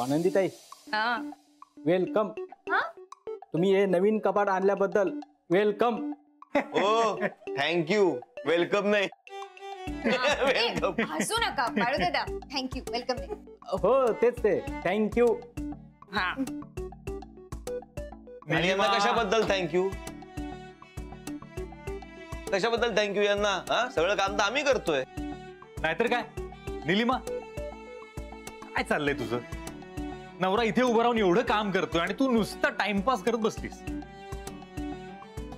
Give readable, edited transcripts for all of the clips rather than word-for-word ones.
आनंदीताई welcome. तुम्ही हे नवीन कपाट आणल्याबद्दल वेलकम. ओ थँक्यू. वेलकम नाही. हसू नका बाळू दादा. Thank you welcome. हो तेच ते थँक्यू. आणि यांना कशाबद्दल थँक्यू? कशाबद्दल थँक्यू यांना? सगळं काम तर आम्ही करतोय. नाहीतर काय निलिमा काय चाललंय तुझं? नवरा इथे उभं राहून एवढं काम करतोय आणि तू नुसतं टाइमपास करत बसलीस.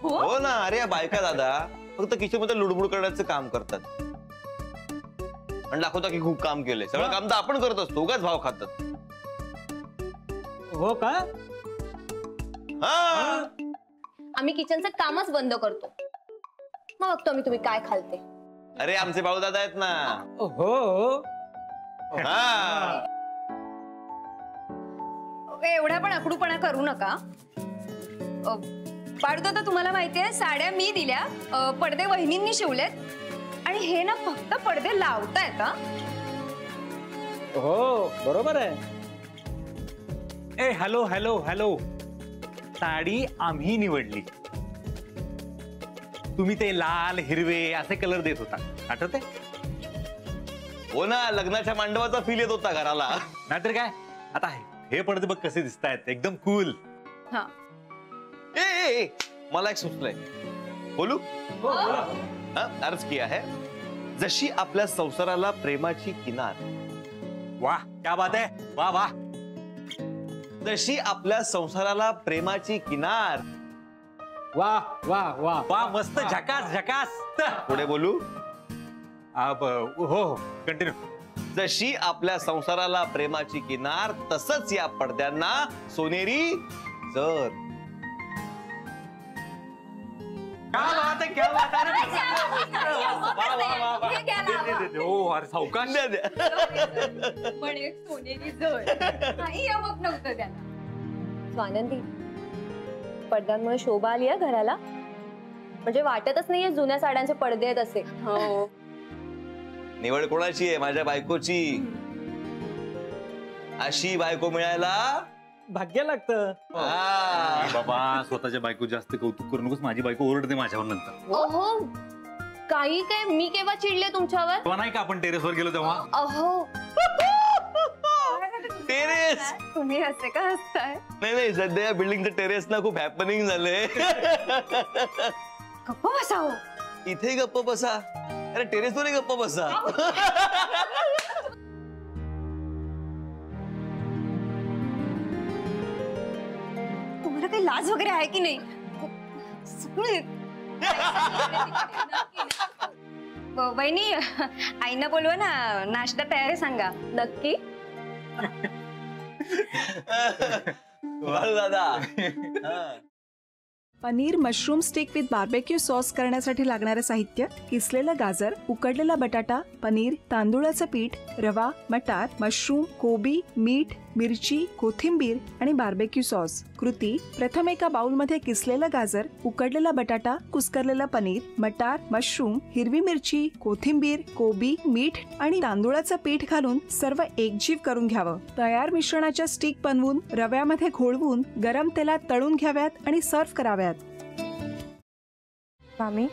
हो ना. अरे या बायका दादा फक्त किचन मध्ये लुडबुड करण्याचं काम करतात आणि दाखवता की खूप काम केलंय. सगळं काम तर आपण करत असतो. उगाच भाव खातात. हो का? आम्ही किचनचं कामच बंद करतो. मग बघतो आम्ही तुम्ही काय खालते. अरे आमचे बाळू दादा आहेत ना. हो. एवढा पण आकडूपणा करू नका. बाळू दादा तुम्हाला माहितीये साड्या मी दिल्या, पडदे वहिनींनी शिवलेत आणि हे ना फक्त पडदे लावतायत. हो बरोबर आहे. ए हॅलो हॅलो हॅलो. साडी आम्ही निवडली. तुम्ही ते लाल हिरवे असे कलर देत होता आठवते? हो ना. लग्नाच्या मांडवाचा फील येत होता घराला. नाहीतर काय. आता हे पडदे बघ कसे दिसतायत. एकदम कूल. ए मला एक सुचलंय. बोलू? अर्ज किया है. जशी आपल्या संसाराला प्रेमाची किनार. वाह क्या बात आहे. वाह वाह. जशी आपल्या संसाराला प्रेमाची किनार. वाह वाह वाह वाह मस्त. झकास झकास. पुढे बोलू? हो कंटिन्यू. जशी आपल्या संसाराला प्रेमाची किनार तसंच या पडद्यांना सोनेरी जर. क्या बात है क्या बात है. हो अरे सावकाश. सोनेरी जर नाही मग नव्हतं त्यांना. स्वानंदी पडद्यांमुळे शोभा आली आहे घराला. म्हणजे वाटतच नाहीये जुन्या साड्यांचे पडदे आहेत असे. हो. निवड कोणाची आहे? माझ्या बायकोची. अशी बायको मिळायला भाग्य लागतं. बाबा स्वतःच्या बायको जास्त कौतुक करू नकोस. माझी बायको ओरडते माझ्यावर नंतर. अहो काही काय मी केव्हा चिडले तुमच्यावर? तेव्हा नाही का आपण टेरेसवर गेलो तेव्हा? अहो टेरेस. तुम्ही असे का हसताय? नाही सध्या या बिल्डिंगचं टेरेस ना खूप हॅपनिंग झालंय. गप्प बसाव. इथे गप्प बसा. अरे टेरेसवर गप्प बसा. तुम्हाला काही लाज वगैरे आहे की नाही? सगळे वहिनी आईना बोलवा ना. नाश्ता तयार आहे सांगा. नक्की. दादा. Paneer mushroom stick with barbecue sauce करण्यासाठी लागणारे साहित्य: किसलेलं गाजर, उकडलेला बटाटा, पनीर, तांदूळाचं पीठ, रवा, मटार, मशरूम, कोबी, मीठ, मिरची, कोथिंबीर आणि बार्बेक्यू सॉस. कृती: प्रथम एका बाउलमध्ये किसलेलं गाजर, उकडलेला बटाटा, कुस्करलेलं पनीर, मटार, मशरूम, हिरवी मिरची, कोथिंबीर, कोबी, मीठ आणि तांदूळाचं पीठ घालून सर्व एकजीव करून घ्यावं. तयार मिश्रणाच्या स्टिक बनवून रव्यामध्ये घोळवून गरम तेलात तळून घ्याव्यात आणि सर्व्ह कराव्यात. स्वामी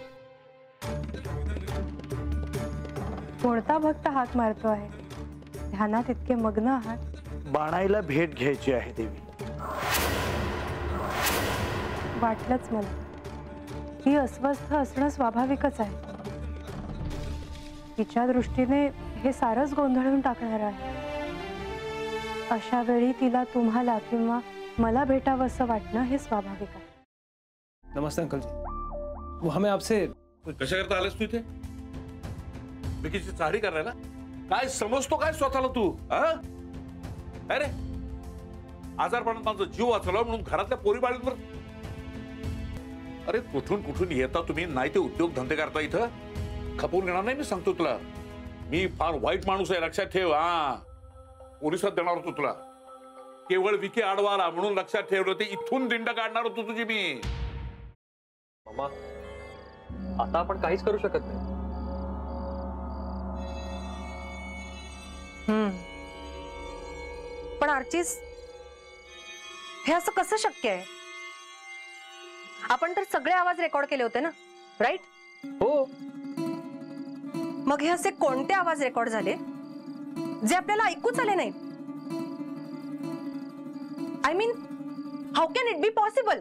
कोणता भक्त हाक मारतो आहे? ध्यानात इतके मग्न आहात. बाणाईला भेट घ्यायची आहे देवी. वाटलंच मला. ती अस्वस्थ असणं स्वाभाविकच आहे. तिच्या दृष्टीने हे सारंच गोंधळून टाकणार आहे. अशा वेळी तिला तुम्हाला किंवा मला भेटावं असं वाटणं हे स्वाभाविक आहे. नमस्ते अंकल जी. वो हमें आपसे. कशा करता आलेस तू इथे? विकीची चारी करायला? काय समजतो काय स्वतःला तू? अरे आजारपणात माझा जीव वाचला म्हणून घरातल्या पोरी बाळींवर. अरे कुठून कुठून येता तुम्ही. नाही ते उद्योग धंदे करता इथं. खपवून घेणार नाही मी सांगतो तुला. मी फार वाईट माणूस आहे लक्षात ठेव. पोलिसात देणार होतो तुला. केवळ विकी आडवा आला म्हणून लक्षात ठेवलं. ते इथून दिंड काढणार होतो तुझी मी. मामा आता आपण काहीच करू शकत नाही. पण आर्चीस, हे असं कसं शक्य आहे? आपण तर सगळे आवाज रेकॉर्ड केले होते ना, राईट? हो. मग हे असे कोणते आवाज रेकॉर्ड झाले जे आपल्याला ऐकूच आले नाहीत? I mean, how can it be possible?